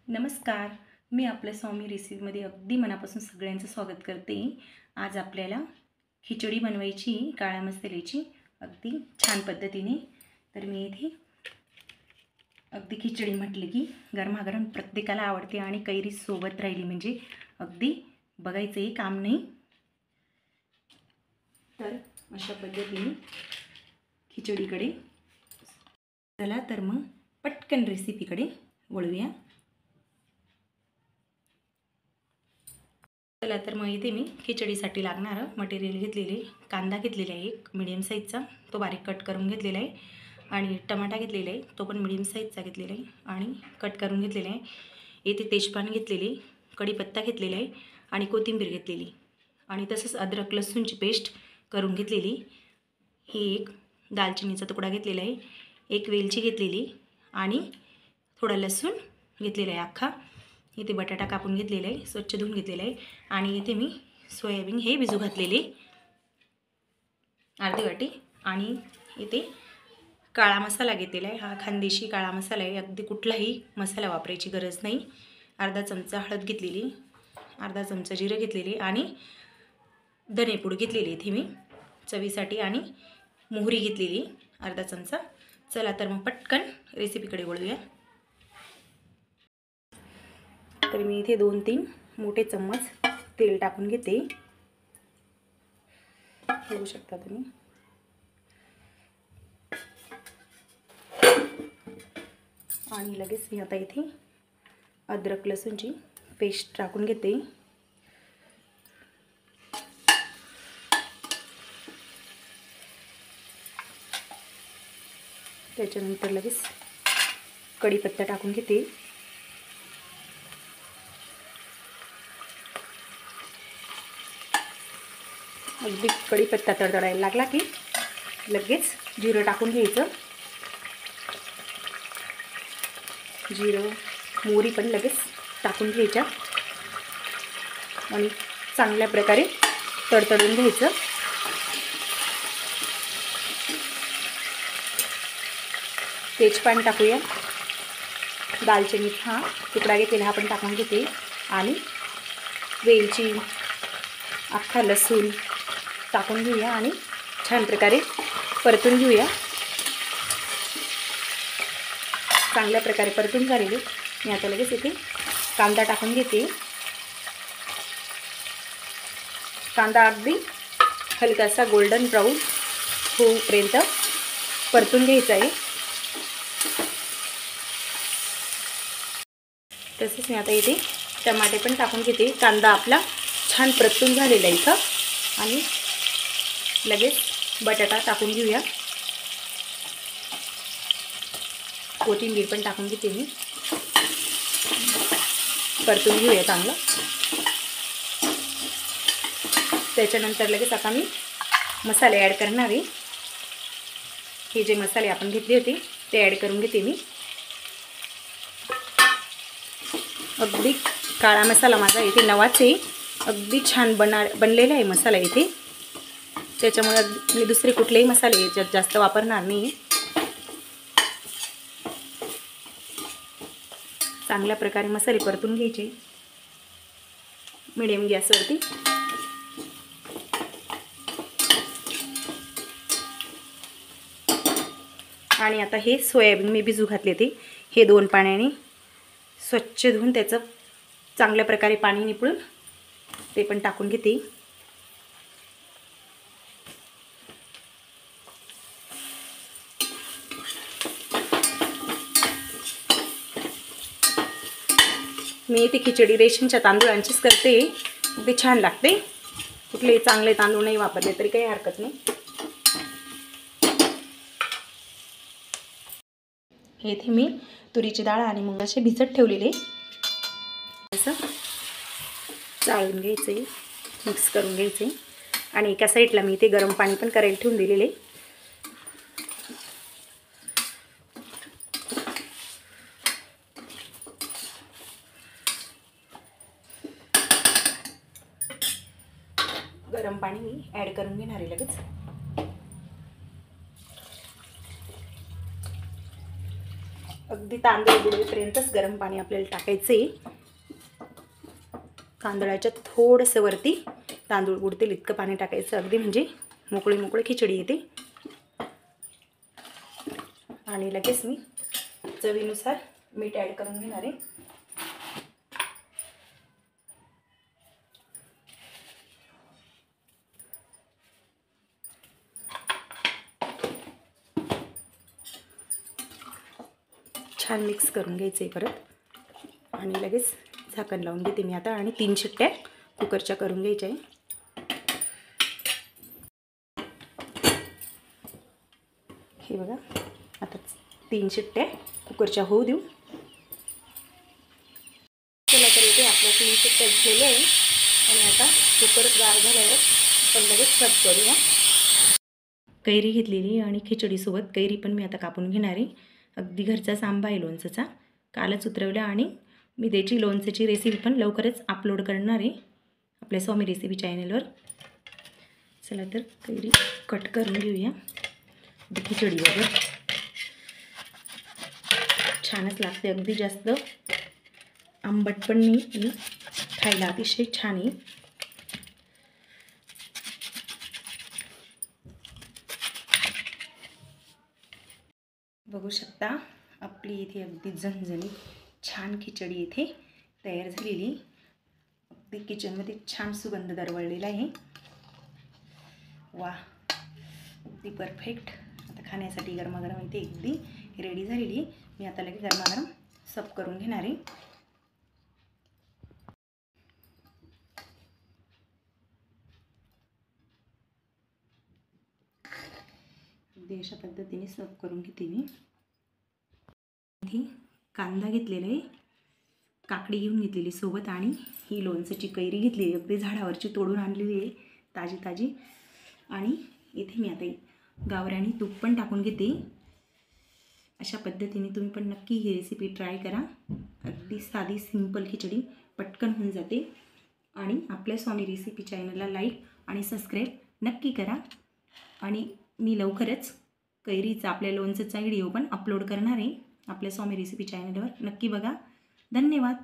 नमस्कार. मी आपल्या स्वामी रेसिपीमध्ये अगदी मनापासून सगळ्यांचं स्वागत करते. आज आपल्याला खिचडी बनवायची काळ्या मसाल्याची अगदी छान पद्धतीने. तर मी इथे अगदी खिचडी म्हटली की गरमागरम प्रत्येकाला आवडते आणि कैरी सोबत राहिली म्हणजे अगदी बघायचंही काम नाही. तर अशा पद्धतीने खिचडीकडे चला तर मग पटकन रेसिपीकडे वळूया. चला तर मग इथे मी खिचडीसाठी लागणारं मटेरियल घेतलेले, कांदा घेतलेला आहे एक मीडियम साईजचा, तो बारीक कट करून घेतलेला आहे. आणि टमाटा घेतलेला आहे, तो पण मीडियम साईजचा घेतलेला आहे आणि कट करून घेतलेला आहे. इथे तेजपान घेतलेली, कढीपत्ता घेतलेला आहे आणि कोथिंबीर घेतलेली आणि तसंच अद्रक लसूणची पेस्ट करून घेतलेली. ही एक दालचिनीचा तुकडा घेतलेला आहे, एक वेलची घेतलेली आणि थोडा लसूण घेतलेला आहे अख्खा. इथे बटाटा कापून घेतलेला आहे, स्वच्छ धुवून घेतलेला आहे आणि इथे मी सोयाबीन हे भिजू घातलेले अर्धी वाटी. आणि इथे काळा मसाला घेतलेला आहे, हा खानदेशी काळा मसाला आहे, अगदी कुठलाही मसाला वापरायची गरज नाही. अर्धा चमचा हळद घेतलेली, अर्धा चमचा जिरं घेतलेली आणि धनेपूड घेतलेली इथे मी चवीसाठी आणि मोहरी घेतलेली अर्धा चमचा. चला तर मग पटकन रेसिपीकडे वळूया. तर मी इथे 2-3 मोठे चम्मच तेल टाकून घेते, बघू शकता तुम्ही. आणि लगेच मी आता इथे अद्रक लसूणची पेस्ट टाकून घेते. त्याच्यानंतर लगेच कढीपत्ता टाकून घेते. अगदी कढीपत्ता तडतडायला लागला की लगेच जिरं टाकून घ्यायचं. जिरं मोहरी पण लगेच टाकून घ्यायच्या आणि चांगल्या प्रकारे तडतडून घ्यायचं. तेजपान टाकूया, दालचिनीचा तुकडा घेतलेला हा पण टाकून घेते आणि वेलची अख्खा लसूण टाकून घेऊया आणि छान प्रकारे परतून घेऊया. चांगल्या प्रकारे परतून झालेले मी आता लगेच इथे कांदा टाकून घेते. कांदा अगदी हलकासा गोल्डन ब्राऊन होईपर्यंत परतून घ्यायचा आहे. तसेच मी आता इथे टमाटे पण टाकून घेते. कांदा आपला छान परतून झालेला आहे इथं आणि लगेच बटाटा टाकून घेऊया. कोथिंबीर पण टाकून घेते मी, परतून घेऊया चांगलं. त्याच्यानंतर लगेच आता मी मसाले ॲड करणार आहे. हे जे मसाले आपण घेतले होते ते ॲड करून घेते मी. अगदी काळा मसाला माझा इथे नवाच आहे, अगदी छान बनलेला आहे मसाला इथे. त्याच्यामुळे मी दुसरे कुठलेही मसाले याच्यात जास्त वापरणार नाही. चांगल्या प्रकारे मसाले परतून घ्यायचे मिडियम गॅसवरती. आणि आता हे सोयाबीन मी भिजू घातले ते हे 2 पाण्याने स्वच्छ धुवून त्याचं चांगल्या प्रकारे पाणी निपळून ते पण टाकून घेते. मी इथे खिचडी रेशनच्या तांदूळांचीच करते, ते छान लागते. कुठले चांगले तांदूळ नाही वापरले तरी काही हरकत नाही. हे इथे मी तुरीची डाळ आणि मुगाचे भिजत ठेवलेले, असं चाळून घ्यायचे, मिक्स करून घ्यायचे. आणि एका साईडला मी इथे गरम पाणी पण करायला ठेवून दिलेले. गरम पाणी मी ॲड करून घेणार आहे लगेच. अगदी तांदूळ बुडवेपर्यंतच गरम पाणी आपल्याला टाकायचं आहे. तांदळाच्या थोडंसं वरती तांदूळ बुडतील इतकं पाणी टाकायचं, अगदी म्हणजे मोकळी मोकळी खिचडी येते. आणि लगेच मी चवीनुसार मीठ ॲड करून घेणार आहे. छान मिक्स करून घ्यायचं आहे परत. आणि लगेच झाकण लावून घेते मी आता. आणि 3 शिट्ट्या कुकरच्या करून घ्यायच्या आहे. हे बघा, आता 3 शिट्ट्या कुकरच्या होऊ देऊ. चला तर इथे आपल्या 3 शिट्ट्या झालेल्या आहे. आणि आता कुकर गार झाल्यावर आपण लगेच सर्व करूया. कैरी घेतलेली आणि खिचडीसोबत कैरी पण मी आता कापून घेणार आहे. अगदी घरचाच आंबा आहे लोणचाचा, कालच उतरवला. आणि मी त्याची लोणच्याची रेसिपी पण लवकरच अपलोड करणार आहे आपल्या स्वामी रेसिपी चॅनलवर. चला तर कैरी कट करून घेऊया. खिचडी वगैरे छानच लागते, अगदी जास्त आंबट पण नाही, खायला अतिशय छान आहे. बघू शकता आपली इथे अगदी झणझणीत छान खिचडी इथे तयार झालेली. अगदी किचनमध्ये छान सुगंध दरवळलेला आहे. वा, अगदी परफेक्ट. आता खाण्यासाठी गरमागरम इथे अगदी रेडी झालेली. मी आता लगेच गरमागरम सर्व करून घेणार आहे. अगदी अशा पद्धतीने सर्व करून घेते मी. इथे कांदा घेतलेला आहे, काकडी घेऊन घेतलेली सोबत, आणि ही लोणच्याची कैरी घेतलेली अगदी झाडावरची तोडून आणलेली आहे, ताजी ताजी. आणि इथे मी आता गावरानी तूप पण टाकून घेते. अशा पद्धतीने तुम्ही पण नक्की ही रेसिपी ट्राय करा. अगदी साधी सिंपल खिचडी पटकन होऊन जाते. आणि आपल्या स्वामी रेसिपी चॅनलला लाईक आणि सबस्क्राईब नक्की करा. आणि मी लवकरच कैरीचा आपल्या लोणच्याचा व्हिडिओ पण अपलोड करणार आहे आपल्या स्वामी रेसिपी चॅनलवर. नक्की बघा. धन्यवाद.